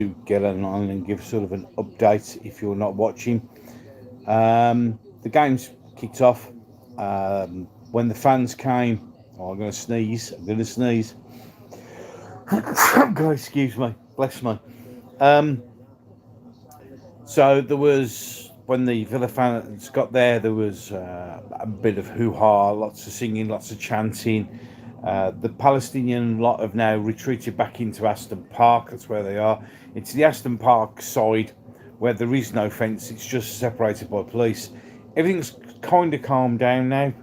to get on and give sort of an update if you're not watching. The game's kicked off. When the fans came, oh, I'm going to sneeze. I'm going to sneeze. God, excuse me. Bless me. Um, so there was, when the Villa fans got there, there was a bit of hoo ha, lots of singing, lots of chanting. The Palestinian lot have now retreated back into Aston Park. That's where they are. It's the Aston Park side where there is no fence. It's just separated by police. Everything's kind of calmed down now.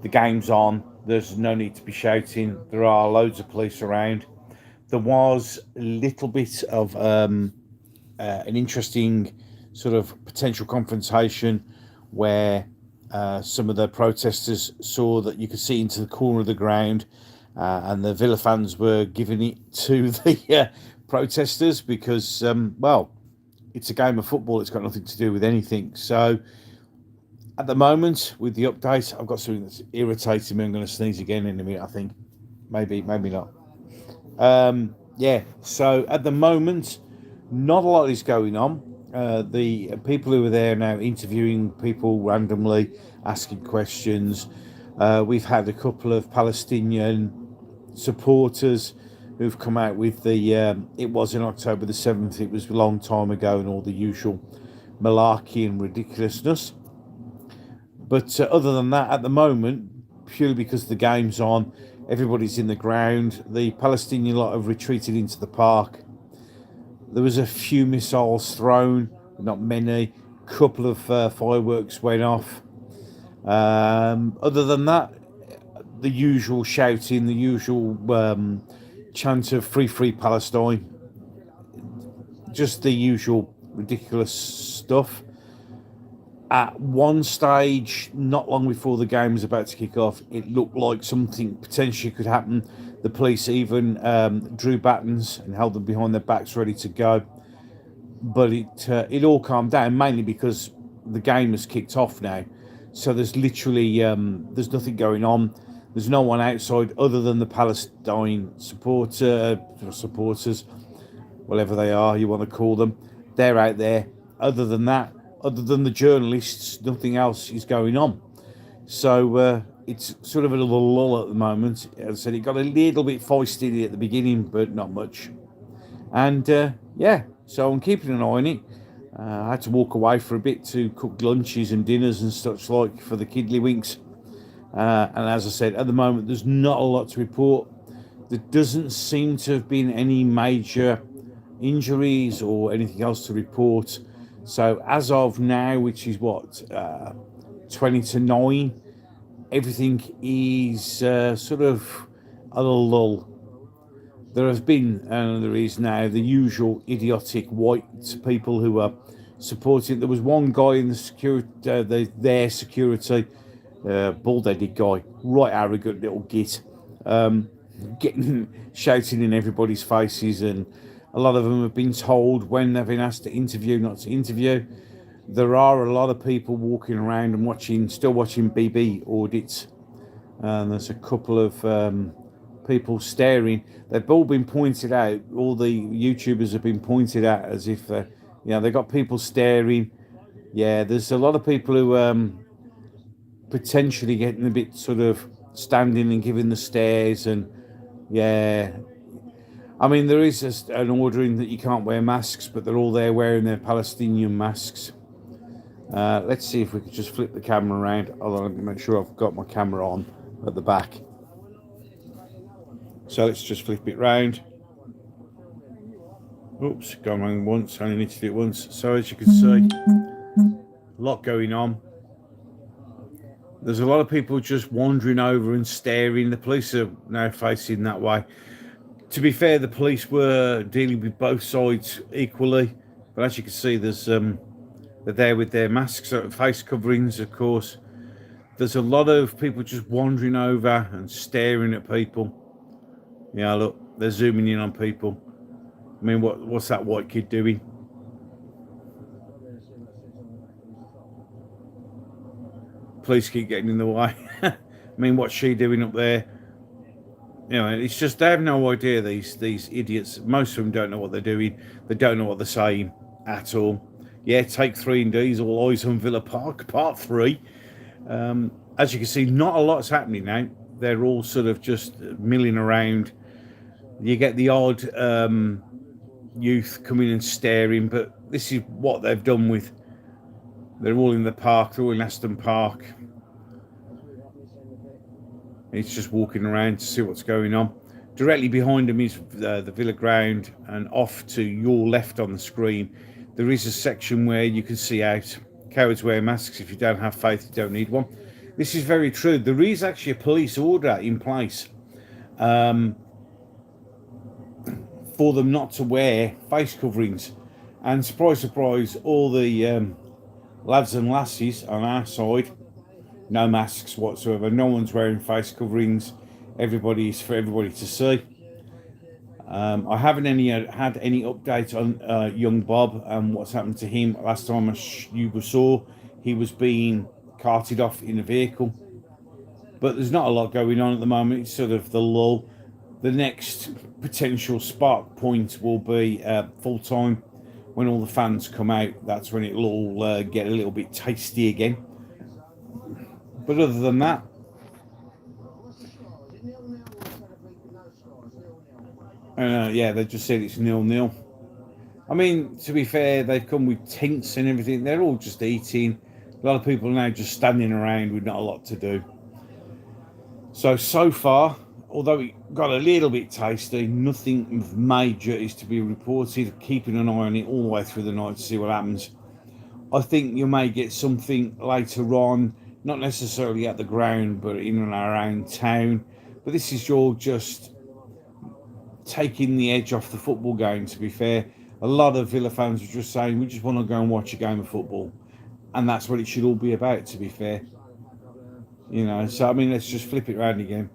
The game's on. There's no need to be shouting. There are loads of police around. There was a little bit of an interesting sort of potential confrontation where some of the protesters saw that you could see into the corner of the ground, and the Villa fans were giving it to the protesters because, well, it's a game of football. It's got nothing to do with anything. So at the moment, with the update, I've got something that's irritating me. I'm going to sneeze again in a minute, I think. Maybe not. Yeah, so at the moment, not a lot is going on. The people who are there now interviewing people randomly, asking questions. We've had a couple of Palestinian supporters who've come out with the. It was in October the 7th, it was a long time ago, and all the usual malarkey and ridiculousness. But other than that, at the moment, purely because the game's on, everybody's in the ground. The Palestinian lot have retreated into the park. There was a few missiles thrown, but not many. A couple of fireworks went off. Other than that, the usual shouting, the usual chant of "Free Palestine," just the usual ridiculous stuff. At one stage, not long before the game was about to kick off, it looked like something potentially could happen. The police even drew batons and held them behind their backs, ready to go. But it all calmed down, mainly because the game has kicked off now. So there's literally there's nothing going on. There's no one outside other than the Palestine supporters, whatever they are, you want to call them. They're out there. Other than that, other than the journalists, nothing else is going on. So it's sort of a little lull at the moment. As I said, it got a little bit feisty at the beginning, but not much. And yeah, so I'm keeping an eye on it. I had to walk away for a bit to cook lunches and dinners and such like for the kiddlywinks. And as I said, at the moment, there's not a lot to report. There doesn't seem to have been any major injuries or anything else to report. So as of now, which is what 20 to 9, everything is sort of a lull. There has been, and there is now, the usual idiotic white people who are supporting. There was one guy in the security, their security, bald-headed guy, right arrogant little git, getting shouting in everybody's faces, and a lot of them have been told when they've been asked to interview not to interview. There are a lot of people walking around and still watching BB audits, and there's a couple of people staring. They've all been pointed out. All the YouTubers have been pointed out as if they got people staring. Yeah, there's a lot of people who potentially getting a bit sort of standing and giving the stares, and yeah. I mean, there is an ordering that you can't wear masks, but they're all there wearing their Palestinian masks. Let's see if we could just flip the camera around. Hold on, let me make sure I've got my camera on at the back. So let's just flip it round. Oops, gone wrong once. I only need to do it once. So as you can see, a lot going on. There's a lot of people just wandering over and staring. The police are now facing that way. To be fair, the police were dealing with both sides equally, but as you can see, they're there with their masks, face coverings, of course. There's a lot of people just wandering over and staring at people. Yeah, look, they're zooming in on people. I mean, what's that white kid doing? Police keep getting in the way. I mean, what's she doing up there? You know, it's just they have no idea. These idiots. Most of them don't know what they're doing. They don't know what they're saying at all. Yeah, take three indeed. All eyes on Villa Park, part three. As you can see, not a lot's happening now. They're all sort of just milling around. You get the odd youth coming and staring, but this is what they've done with. They're all in the park. They're all in Aston Park. He's just walking around to see what's going on. Directly behind him is the Villa ground, and off to your left on the screen, there is a section where you can see out. Cowards wear masks. If you don't have faith, you don't need one. This is very true. There is actually a police order in place for them not to wear face coverings. And surprise, surprise, all the lads and lassies on our side, no masks whatsoever. No one's wearing face coverings. Everybody's for everybody to see. I haven't had any update on young Bob and what's happened to him. Last time you saw, he was being carted off in a vehicle. But there's not a lot going on at the moment. It's sort of the lull. The next potential spark point will be full time when all the fans come out. That's when it'll all get a little bit tasty again. But other than that, yeah, they just said it's 0-0. I mean, to be fair, they've come with tents and everything. They're all just eating. A lot of people now just standing around with not a lot to do. So far, although it got a little bit tasty, nothing major is to be reported. Keeping an eye on it all the way through the night to see what happens. I think you may get something later on, not necessarily at the ground, but in and around town. But this is all just taking the edge off the football game, to be fair. A lot of Villa fans are just saying, we just want to go and watch a game of football. And that's what it should all be about, to be fair. You know, so I mean, let's just flip it around again.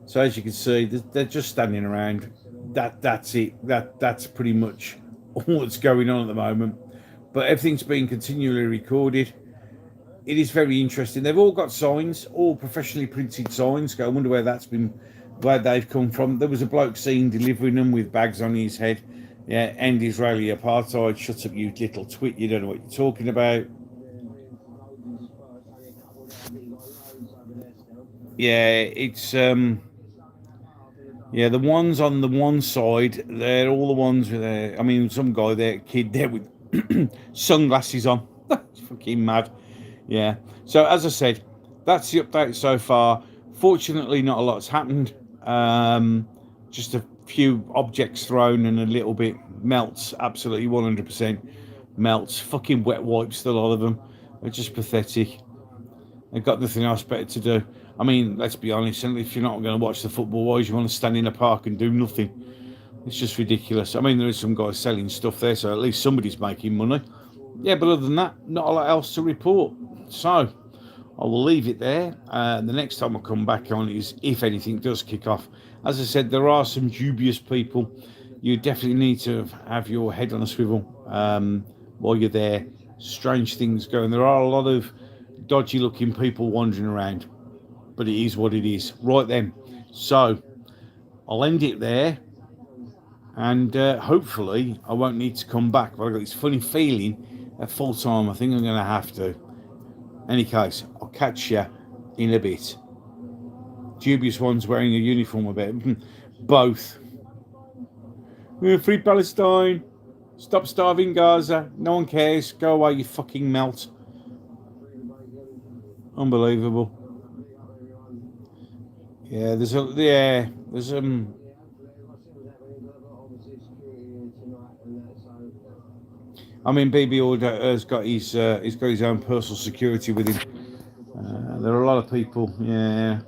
So as you can see, they're just standing around. That's it. That's pretty much all that's going on at the moment. But everything's being continually recorded. It is very interesting. They've all got signs, all professionally printed signs. I wonder where they've come from. There was a bloke seen delivering them with bags on his head. Yeah, end Israeli apartheid. Shut up, you little twit. You don't know what you're talking about. Yeah, it's yeah, the ones on the one side, they're all the ones with I mean, some guy there, kid there with sunglasses on. It's fucking mad. Yeah. So as I said, that's the update so far. Fortunately, not a lot's happened. Just a few objects thrown and a little bit melts. Absolutely, 100% melts. Fucking wet wipes. A lot of them. They're just pathetic. They've got nothing else better to do. I mean, let's be honest. If you're not going to watch the football, why do you want to stand in a park and do nothing? It's just ridiculous. I mean, there is some guys selling stuff there, so at least somebody's making money. Yeah, but other than that, not a lot else to report. So I will leave it there. The next time I come back on is if anything does kick off. As I said, there are some dubious people. You definitely need to have your head on a swivel while you're there. Strange things going. There are a lot of dodgy looking people wandering around, but it is what it is. Right then. So I'll end it there. And hopefully I won't need to come back. But I've got this funny feeling at full time I think I'm going to have to. Any case, I'll catch you in a bit. Dubious ones wearing a uniform a bit. Both. Free Palestine. Stop starving Gaza. No one cares. Go away, you fucking melt. Unbelievable. Yeah, there's I mean, BB Order has got he's got his own personal security with him. There are a lot of people. Yeah.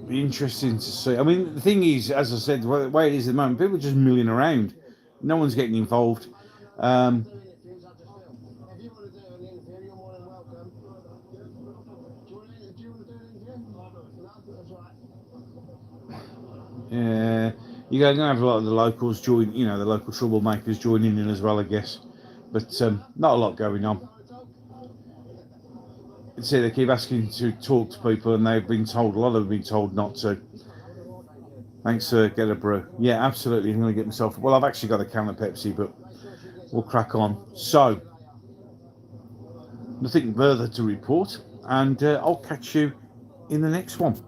Be interesting to see. I mean, the thing is, as I said, the way it is at the moment, people are just milling around. No one's getting involved. Yeah, you're going to have a lot of the locals join. You know, the local troublemakers joining in as well, I guess. But not a lot going on. see, they keep asking to talk to people, and they've been told, a lot of them have been told not to. Thanks, sir. Get a brew. Yeah, absolutely. I'm going to get myself. Well, I've actually got a can of Pepsi, but we'll crack on. So, nothing further to report, and I'll catch you in the next one.